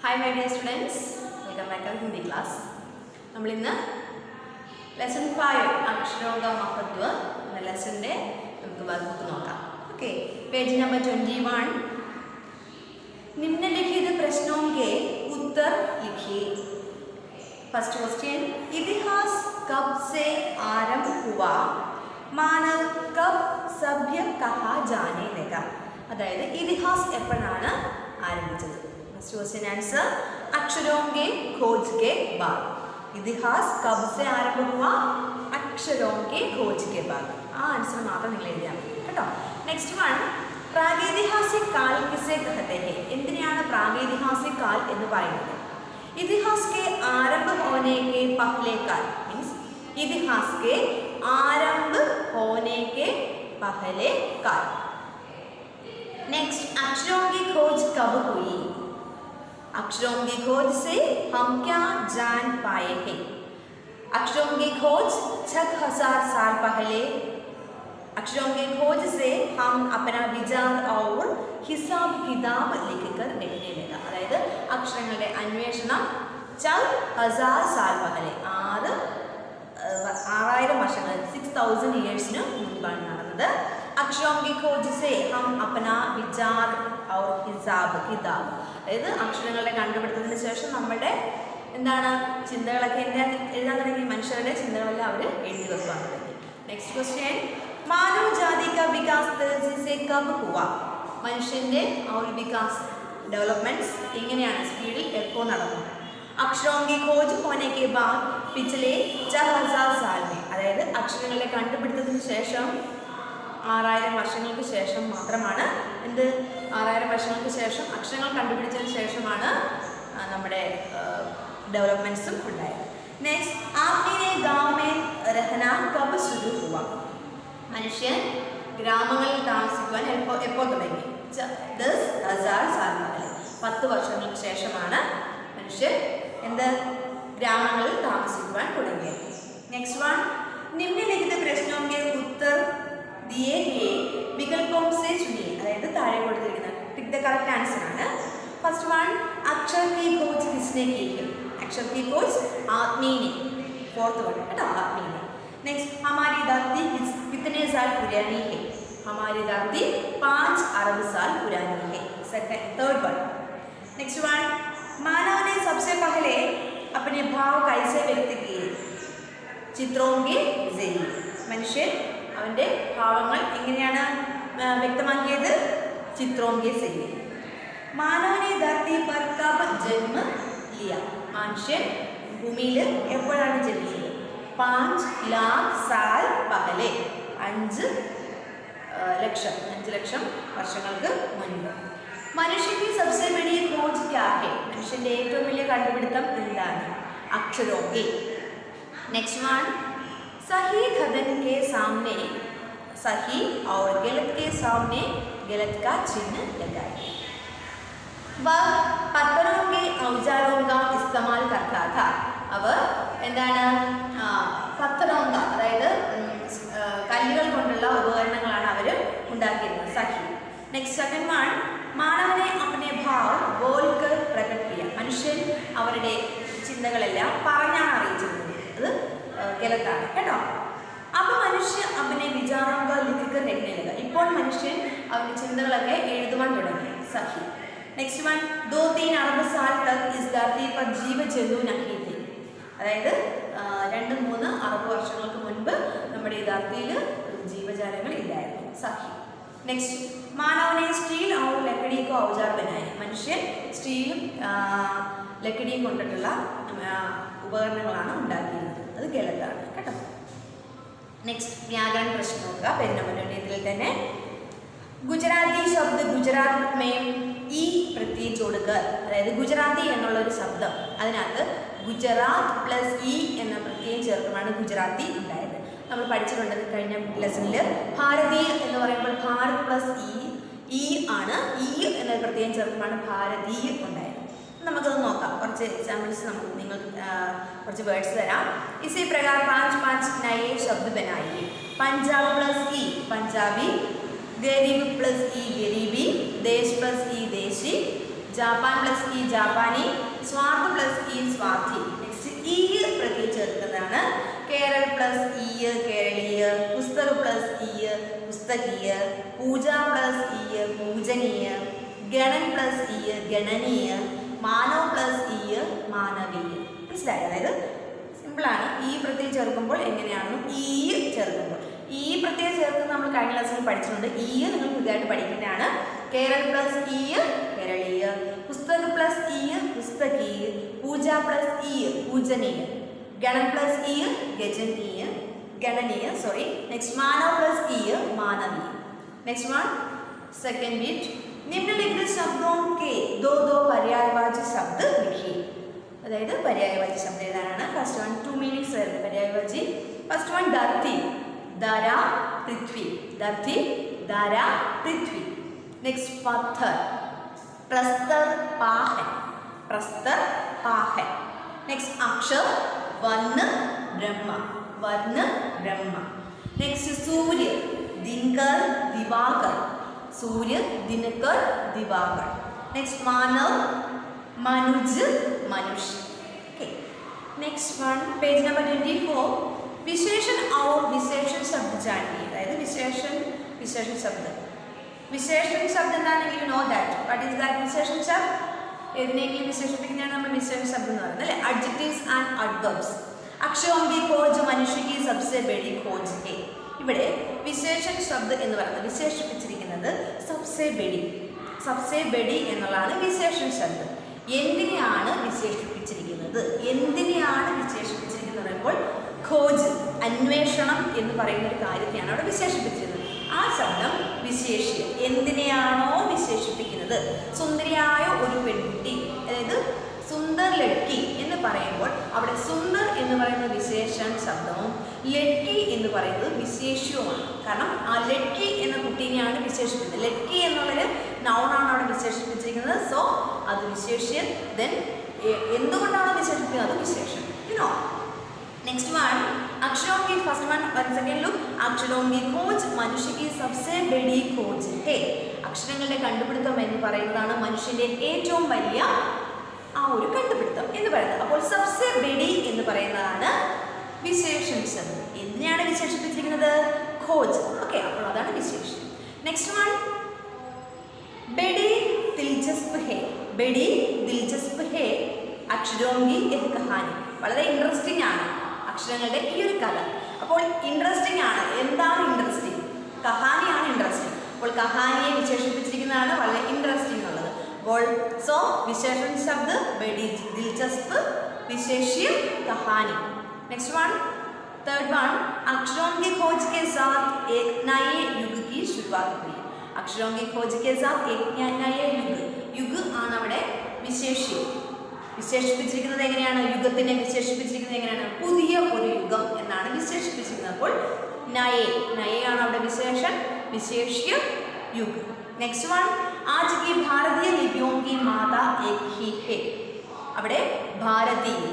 Hi my dear students, welcome back to Hindi class. നമ്മൾ ഇന്ന് lesson 5 അക്ഷരോഗ മഹത്വ എന്ന ലെസണിന്റെ നമുക്ക് വർക്ക്ബുക്ക് നോക്കാം. Okay, page number 21. निम्नलिखित प्रश्नों के उत्तर लिखिए. फर्स्ट क्वेश्चन, इतिहास कब से आरंभ हुआ? मानव कब सभ्य कहा जाने लगा? അതായത് ഇതിഹാസ് എപ്പോഴാണ് ആരംഭിച്ചത്? फर्स्ट क्वेश्चन आंसर, अक्षरों के खोज के बाद. इतिहास कब से आरंभ हुआ? अक्षरों के खोज के बाद. आंसर മാത്രം നിങ്ങൾ എഴുതിയാൽ മതി കേട്ടോ. നെക്സ്റ്റ് വൺ, പ്രാഗൈതിഹാസിക് കാൽ किसे कहते हैं? എന്തിനാണ് പ്രാഗൈതിഹാസിക് കാൽ എന്ന് പറയുന്നത്? इतिहास के आरंभ होने के पहले काल मीन्स इतिहास के आरंभ होने के पहले काल. नेक्स्ट, अक्षरों की खोज कब हुई? अक्षरों की खोज से हम क्या जान पाए हैं? अक्षरों की खोज 6000 साल पहले. अक्षरों की खोज से हम अपना विचार और हिसाब किताब लिखकर लिखने लगा. അതായത് അക്ഷരങ്ങളുടെ അന്വേഷണം 6000 साल पहले 6000 വർഷങ്ങൾ 6000 ഇയേഴ്സിന് മുൻപാണ് നടന്നത്. अक्षरों की खोज से हम अपना विचार और हिसाब किताब, അതായത് അക്ഷരങ്ങളുടെ കണ്ടുപിടുത്തത്തിന് ശേഷം നമ്മുടെ എന്താണ് ചിന്തകളൊക്കെ എഴുതാൻ തുടങ്ങി. മനുഷ്യരുടെ ചിന്തകളെല്ലാം അവർ എഴുതി വെക്കാൻ തുടങ്ങി. നെക്സ്റ്റ് ക്വസ്റ്റ്യൻ, മാനവ ജാതി का विकास तेजी से कब हुआ? മനുഷ്യന്റെ ആ ഒരു വികാസ് ഡെവലപ്മെന്റ്സ് എങ്ങനെയാണ് സ്പീഡിൽ എപ്പോൾ നടന്നു? अक्षरों की खोज होने के बाद पिछले 4000 साल में, അതായത് അക്ഷരങ്ങളുടെ കണ്ടുപിടുത്തത്തിന് ശേഷം 6000 വർഷങ്ങൾക്ക് ശേഷം മാത്രമാണ് എന്ത് 6000 വർഷങ്ങൾക്ക് ശേഷം അക്ഷരങ്ങൾ കണ്ടുപിടിച്ചതിന് ശേഷമാണ് നമ്മുടെ ഡെവലപ്മെന്റ്സും ഉണ്ടായത്. നെക്സ്റ്റ്, आपने गांव में रहना कब शुरू हुआ? മനുഷ്യൻ ഗ്രാമങ്ങളിൽ താമസിക്കുവാൻ എപ്പോൾ തുടങ്ങി? 10,000 साल पहले 10 വർഷങ്ങൾക്ക് ശേഷമാണ് മനുഷ്യൻ എന്ത് ഗ്രാമങ്ങളിൽ താമസിക്കുവാൻ തുടങ്ങിയത്. നെക്സ്റ്റ് വൺ, निम्नलिखित प्रश्नों के उत्तर दिए गए विकल्पों से चुनिए. അതായത് താഴെ കൊടുത്തിരിക്കുന്ന टिक द करेक्ट आंसर ആണ്. फर्स्ट वन, अक्षर की खोज किसने की है? अक्षर की खोज आदमी ने. फोर्थ वन കേട്ടോ, आदमी ने. नेक्स्ट, हमारी धरती कितने साल पुरानी है? हमारी धरती 5 अरब साल पुरानी है. Second third one. Next one, मानव ने सबसे पहले अपने भाव कैसे व्यक्त किए? चित्रों के जरिए. മനുഷ്യൻ അവൻ്റെ ഭാവങ്ങൾ എങ്ങനെയാണ് വ്യക്തമാക്കിയത്? ചിത്രോं के जरिए. मानव ने धरती पर कब जन्म लिया? മനുഷ്യൻ ഭൂമിയിൽ എപ്പോഴാണ് ജനിച്ചത്? 5 लाख साल पहले. 5 ലക്ഷം വർഷങ്ങൾക്ക് മുൻപ്. മനുഷ്യൻ की सबसे बड़ी खोज क्या है? മനുഷ്യൻ്റെ ഏറ്റവും വലിയ കണ്ടുപിടുത്തം എന്താണ്? അക്ഷരോं के. नेक्स्ट वन, सही कथन के सामने सही और गलत के सामने गलत का चिन्ह लगाए. वह पत्थरों के औजारों का इस्तेमाल करता था. അവർ എന്താണ് പത്തറോങ്ക, അതായത് കല്ലുകൾ കൊണ്ടുള്ള ഉപകരണങ്ങളാണ് അവർ ഉണ്ടാക്കിയിരുന്നത്. സഹി. നെക്സ്റ്റ് സെക്കൻഡ് വൺ, മാനവനെ अपने भाव बोलकर प्रकट किया. മനുഷ്യൻ അവരുടെ ചിന്തകളെല്ലാം പറഞ്ഞാണ് അറിയിച്ചിരുന്നത്. അത് ഗലത്താണ് കേട്ടോ. അപ്പോൾ മനുഷ്യൻ അവനെ വിചാരങ്ങൾ ലിഖിക്കർ രഖ്നേലക. ഇപ്പോൾ മനുഷ്യൻ അവൻ്റെ ചിന്തകളൊക്കെ എഴുതുവാൻ തുടങ്ങി. സഹി. നെക്സ്റ്റ് വൺ, 2-3 अरब साल तक इस धरती पर जीव जंतु नहीं थे. അതായത് 2-3 അറബ് വർഷങ്ങൾക്ക് മുൻപ് നമ്മുടെ ഈ ധർത്തിയിൽ ജീവജാലങ്ങൾ ഇല്ലായിരുന്നു. സഹി. നെക്സ്റ്റ്, മാനവനെ സ്റ്റീൽ और लकड़ी को औजार बनाए. മനുഷ്യൻ സ്റ്റീലും ലക്കടിയും കൊണ്ടിട്ടുള്ള ഉപകരണങ്ങളാണ് ഉണ്ടാക്കിയിരുന്നത്. അത് ഗലത്താണ് കേട്ടോ. നെക്സ്റ്റ്, വ്യാകരണ പ്രശ്നം നോക്കുക. പേര് നമ്പർ 20 തന്നെ. ഗുജറാത്തി ശബ്ദ ഗുജറാത്ത് മേം ഈ പ്രത്യയം ചോടുക്കുക. അതായത് ഗുജറാത്തി എന്നുള്ളൊരു ശബ്ദം, അതിനകത്ത് ഗുജറാത്ത് പ്ലസ് ഇ എന്ന പ്രത്യയം ചേർക്കുമ്പോഴാണ് ഗുജറാത്തി ഉണ്ടായത്. നമ്മൾ പഠിച്ചിട്ടുണ്ട് കഴിഞ്ഞ ലെസണിൽ. ഭാരതീയ എന്ന് പറയുമ്പോൾ ഭാരത് പ്ലസ് ഇ ആണ്. ഇ എന്ന പ്രത്യയം ചേർക്കുമ്പോഴാണ് ഭാരതീയ ഉണ്ടായത്. നമുക്കത് നോക്കാം. കുറച്ച് എക്സാമ്പിൾസ് നിങ്ങൾ കുറച്ച് വേർഡ്സ് തരാം. इसी प्रकार 5 नए शब्द बनाइए. पंजाब प्लस ई पंजाबी, गरीब प्लस ई गरीबी, देश प्लस ई देशी, ജാപ്പാൻ പ്ലസ് ഇ ജാപ്പാനി, സ്വാർത്ഥ് പ്ലസ് ഇ സ്വാർത്ഥി. നെക്സ്റ്റ് ഇ പ്രത്യേകം ചേർക്കുന്നതാണ്. കേരൾ പ്ലസ് ഇ കേരളീയ, പുസ്തക് പ്ലസ് ഇ പുസ്തകീയ, പൂജ പ്ലസ് ഇ പൂജനീയ, ഗണൻ പ്ലസ് ഇ ഗണനീയ, മാനവ് പ്ലസ് ഇ മാനവീയ. മനസ്സിലായി? അതായത് സിമ്പിളാണ്. ഈ പ്രത്യേകം ചേർക്കുമ്പോൾ എങ്ങനെയാണെന്നും ഈ ചേർക്കുമ്പോൾ ഈ പ്രത്യേകം ചേർക്കുന്നത് നമ്മൾ കഴിഞ്ഞ ക്ലാസ്സിൽ പഠിച്ചിട്ടുണ്ട്. ഈ നിങ്ങൾ പുതിയതായിട്ട് പഠിക്കുന്നതാണ്. കേരൾ പ്ലസ് ഇ കേരളീയ, പുസ്തക് പ്ലസ് ഇ പുസ്തകീയ, പൂജ പ്ലസ് ഇ പൂജനീയ, ഗണൻ പ്ലസ് ഇ ഗണനീയ. നെക്സ്റ്റ് മാനവ് പ്ലസ് ഇ മാനവീയ. നെക്സ്റ്റ് വൺ सेकंड बीट. निम्नलिखित शब्दों के दो दो पर्यायवाची शब्द लिखिए. അതായത് പര്യായവാചി ശബ്ദം എഴുതാനാണ്. ഫസ്റ്റ് വൺ 2 മീനിങ്സ് വരുന്നത് പര്യായവാചി. ഫസ്റ്റ് വൺ ധർത്തി, ധര, പൃഥ്വി. ധർത്തി, ധര, പൃഥ്വി. നെക്സ്റ്റ് പത്ഥർ, പ്രസ്തർ, പാഹൻ. പ്രസ്തർ, പാഹൻ. നെക്സ്റ്റ് അക്ഷർ, വर्ण, ब्रह्म. वर्ण, ब्रह्म. नेक्स्ट सूर्य, दिनकर, दिवाकर. सूर्य, दिनकर, दिवाकर. नेक्स्ट मानव, मनुज, मनुष्य. Okay. Next one page number 24. विशेषण और विशेषण शब्द जानिए. अതായത് विशेषण शब्द. विशेषण शब्द എന്താണെന്ന് you know that. What is that विशेषण शब्द? ഏതിനെങ്കിലും വിശേഷിപ്പിക്കുന്നതാണ് നമ്മൾ വിശേഷണ ശബ്ദം എന്ന് പറയുന്നത് അല്ലേ. Adjectives and adverbs. അക്ഷരോं की खोज मनुष्य की सबसे बड़ी खोज है. ഇവിടെ വിശേഷൺ ശബ്ദ എന്ന് പറയുന്നത് വിശേഷിപ്പിച്ചിരിക്കുന്നത് സബ്സെ ബഡി എന്നുള്ളതാണ് വിശേഷൺ ശബ്ദം. എന്തിനെയാണ് വിശേഷിപ്പിച്ചിരിക്കുന്നത് പറയുമ്പോൾ ഖോജ് അന്വേഷണം എന്ന് പറയുന്ന ഒരു കാര്യത്തെയാണ് അവിടെ വിശേഷിപ്പിച്ചിരുന്നത്. ആ ശബ്ദം വിശേഷ്യം എന്തിനെയാണോ വിശേഷിപ്പിക്കുന്നത്. സുന്ദരിയായ ഒരു പെൺകുട്ടി, അതായത് സുന്ദർ ലഡ്കി എന്ന് പറയുമ്പോൾ അവിടെ സുന്ദർ എന്ന് പറയുന്ന വിശേഷൺ ശബ്ദവും ലഡ്കി എന്ന് പറയുന്നത് വിശേഷ്യവുമാണ്. കാരണം ആ ലഡ്കി എന്ന കുട്ടീനെയാണ് വിശേഷിപ്പിക്കുന്നത്. ലഡ്കി എന്നുള്ളൊരു നൗണാണ് അവിടെ വിശേഷിപ്പിച്ചിരിക്കുന്നത്. സോ അത് വിശേഷ്യൻ. ദെൻ എന്തുകൊണ്ടാണ് വിശേഷിപ്പിക്കുന്നത്? അത് വിശേഷൻ. യുനോ. नेक्स्ट वन अक्षरों की फर्स्ट वन सेकंड लुक. अक्षरों की खोज मनुष्य की सबसे बड़ी खोज है. അക്ഷരങ്ങളുടെ കണ്ടുപിടുത്തം എന്ന് പറയുന്നതാണ് മനുഷ്യന്റെ ഏറ്റവും വലിയ ആ ഒരു കണ്ടുപിടുത്തം എന്ന് പറയുന്നത്. അപ്പോൾ സബ്സെ ബഡി എന്ന് പറയുന്നതാണ് വിശേഷൺ ശബ്ദം. എന്തിനാണ് വിശേഷിപ്പിച്ചിരിക്കുന്നത്? ഖോജ്. ഓക്കെ, അപ്പോൾ അതാണ് വിശേഷൻ. നെക്സ്റ്റ് വൺ ബഡി ദിൽചസ്പ് ഹേ. ബഡി ദിൽചസ്പ് ഹേ അക്ഷരോं की एक कहानी. വളരെ ഇൻട്രസ്റ്റിംഗ് ആണ് അക്ഷരങ്ങളുടെ ഈ ഒരു കഥ. അപ്പോൾ ഇൻട്രസ്റ്റിംഗ് ആണ്. എന്താണ് ഇൻട്രസ്റ്റിംഗ്? കഹാനിയാണ് ഇൻട്രസ്റ്റിംഗ്. അപ്പോൾ കഹാനിയെ വിശേഷിപ്പിച്ചിരിക്കുന്നതാണ് വളരെ ഇൻട്രസ്റ്റിംഗ് എന്നുള്ളത്. അപ്പോൾ സോ വിശേഷൺ ശബ്ദ ബഡി ദിൽചസ്പ്, വിശേഷ്യം, കഹാനി. നെക്സ്റ്റ് വൺ थर्ड वन अक्षरों की खोज के साथ एक नए युग की शुरुआत हुई. अक्षरों की खोज के साथ एक नए युग ആണ് അവിടെ വിശേഷ്യം. വിശേഷിപ്പിച്ചിരിക്കുന്നത് എങ്ങനെയാണ്? യുഗത്തിനെ വിശേഷിപ്പിച്ചിരിക്കുന്നത് എങ്ങനെയാണ്? പുതിയ ഒരു യുഗം എന്നാണ് വിശേഷിപ്പിച്ചിരിക്കുന്നത്. അപ്പോൾ നയയാണ് അവിടെ വിശേഷൻ, വിശേഷ്യ, യുഗ്. നെക്സ്റ്റ് വൺ ആജ് കി ഭാരതീയ ലിപിയോं की माता एक ही है. അവിടെ ഭാരതീയ,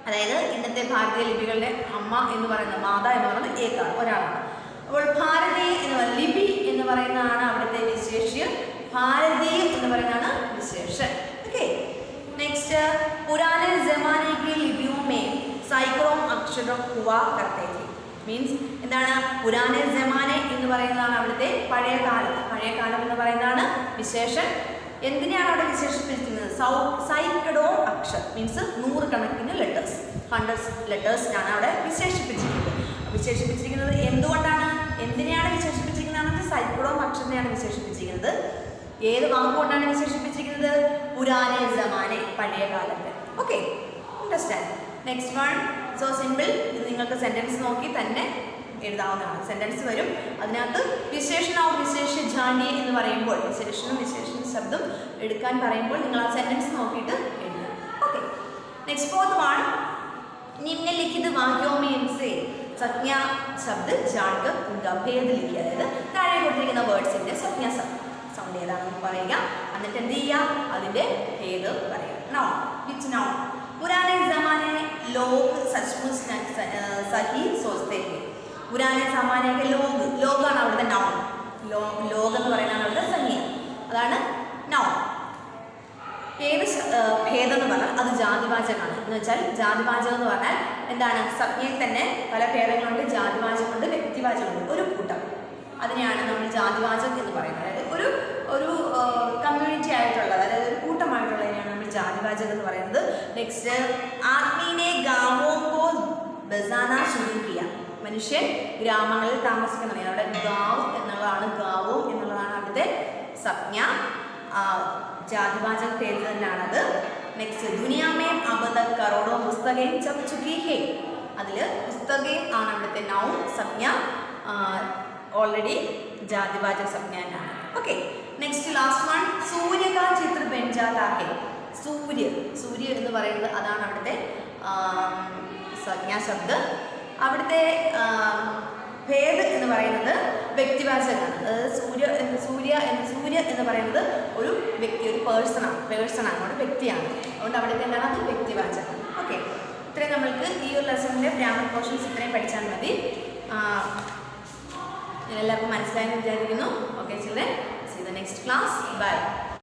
അതായത് ഇന്നത്തെ ഭാരതീയ ലിപികളുടെ അമ്മ എന്ന് പറയുന്ന മാത എന്ന് പറയുന്നത് ഏകാണ്, ഒരാളാണ്. അപ്പോൾ ഭാരതീയ എന്ന് പറയുന്ന ലിപി എന്ന് പറയുന്നതാണ് അവിടുത്തെ വിശേഷ്യ, ഭാരതീയ എന്ന് പറയുന്നതാണ് വിശേഷൻ. ഓക്കെ. नेक्स्ट पुराने ज़माने की लिपियों में सैकड़ों अक्षर हुआ करते थे. മീൻസ് എന്താണ്? പുരാനെ ജമാനെ എന്ന് പറയുന്നതാണ് അവിടുത്തെ പഴയ കാലം എന്ന് പറയുന്നതാണ് വിശേഷൻ. എന്തിനാണ് അവിടെ വിശേഷിപ്പിച്ചിരിക്കുന്നത്? സൈക്കഡോ അക്ഷർ മീൻസ് 100 കണക്കിന് ലെറ്റേഴ്സ്, 100 ലെറ്റേഴ്സിനാണ് അവിടെ വിശേഷിപ്പിച്ചിരിക്കുന്നത്. എന്തുകൊണ്ടാണ്? എന്തിനെയാണ് വിശേഷിപ്പിച്ചിരിക്കുന്നത്? സൈക്കഡോ അക്ഷരനെയാണ് വിശേഷിപ്പിച്ചിരിക്കുന്നത്. ഏത് വാക്കുകൊണ്ടാണ് വിശേഷിപ്പിച്ചിരിക്കുന്നത്? പുരാനെ ജമാനെ, പഴയ കാലത്ത്. Okay, understand. Next one so simple. ഇത് നിങ്ങൾക്ക് സെൻറ്റൻസ് നോക്കി തന്നെ എഴുതാവുന്നതാണ്. സെൻറ്റൻസ് വരും, അതിനകത്ത് വിശേഷണവും വിശേഷ ജാനിയെ എന്ന് പറയുമ്പോൾ വിശേഷണം വിശേഷണ ശബ്ദം എടുക്കാൻ പറയുമ്പോൾ നിങ്ങൾ ആ സെൻറ്റൻസ് നോക്കിയിട്ട് എഴുതുക. ഓക്കെ. നെക്സ്റ്റ് ഫോർത്ത് വൺ निम्नलिखित वाक्यों में से संज्ञा शब्द जानकर उनका भेद लिखिए. അതായത് താഴെ കൊടുത്തിരിക്കുന്ന വേർഡ്സിന്റെ സംജ്ഞ സൗണ്ട് ഏതാണെന്ന് പറയുക. എന്നിട്ട് എന്ത് ചെയ്യുക? അതിന്റെ ഭേദം പറയുക. Noun, which noun? पुराने ज़माने लोग सचमुच सही सोचते थे. पुराने ज़माने के ലോകാണ് അവിടുത്തെ നൗൺ. ലോകം എന്ന് പറയുന്നതാണ് അവിടുത്തെ സംജ്ഞ, അതാണ് നൗൺ. ഏത് ഭേദം എന്ന് പറഞ്ഞാൽ അത് ജാതിവാചകമാണ്. എന്ന് വെച്ചാൽ ജാതിവാചകം എന്ന് പറഞ്ഞാൽ എന്താണ്? സംജ്ഞയിൽ തന്നെ പല ഭേദങ്ങളുണ്ട്. ജാതിവാചകമുണ്ട്, വ്യക്തിവാചകമുണ്ട്. ഒരു കൂട്ടം അതിനെയാണ് നമ്മൾ ജാതിവാചകം എന്ന് പറയുന്നത്. അതായത് ഒരു കമ്മ്യൂണിറ്റി ആയിട്ടുള്ളത്, അതായത് ഒരു കൂട്ടമായിട്ടുള്ളതിനെയാണ് നമ്മൾ ജാതിവാചകം എന്ന് പറയുന്നത്. നെക്സ്റ്റ്, ആദ്മീനെ ഗാവോങ്കോ ബസാന ശുരുക്കിയ. മനുഷ്യൻ ഗ്രാമങ്ങളിൽ താമസിക്കുന്നതാണ്. അവിടെ ഗാവ് എന്നുള്ളതാണ്, ഗാവോം എന്നുള്ളതാണ് അവിടുത്തെ സംജ്ഞ. ജാതിവാചക പേര് തന്നെയാണത്. നെക്സ്റ്റ്, ദുനിയാമേം അബദ കറോടോ പുസ്തകയും ചപ് ചുക്കി ഹേ. അതിൽ പുസ്തകയും ആണ് അവിടുത്തെ നൗൺ സംജ്ഞ. ഓൾറെഡി ജാതിവാചക സംജ്ഞ തന്നെയാണ്. ഓക്കെ, നെക്സ്റ്റ് ലാസ്റ്റ് വൺ, സൂര്യ കാ ചിത്ര ബൻ ജാതാ ഹേ. സൂര്യ എന്ന് പറയുന്നത് അതാണ് അവിടുത്തെ സംജ്ഞാ ശബ്ദം. അവിടുത്തെ ഭേദ് എന്ന് പറയുന്നത് വ്യക്തിവാചകമാണ്. അതായത് സൂര്യ എന്ന് പറയുന്നത് ഒരു വ്യക്തി, ഒരു പേഴ്സണാണ്, അതുകൊണ്ട് വ്യക്തിയാണ്. അതുകൊണ്ട് അവിടുത്തെ എന്താണ്? അത് വ്യക്തിവാചകം. ഓക്കെ, ഇത്രയും നമ്മൾക്ക് ഈ ഒരു ലെസണിൻ്റെ ഗ്രാമർ പോർഷൻസ് ഇത്രയും പഠിച്ചാൽ മതി. എല്ലാവർക്കും മനസ്സിലായെന്ന് വിചാരിക്കുന്നു. Okay children, see the next class. By.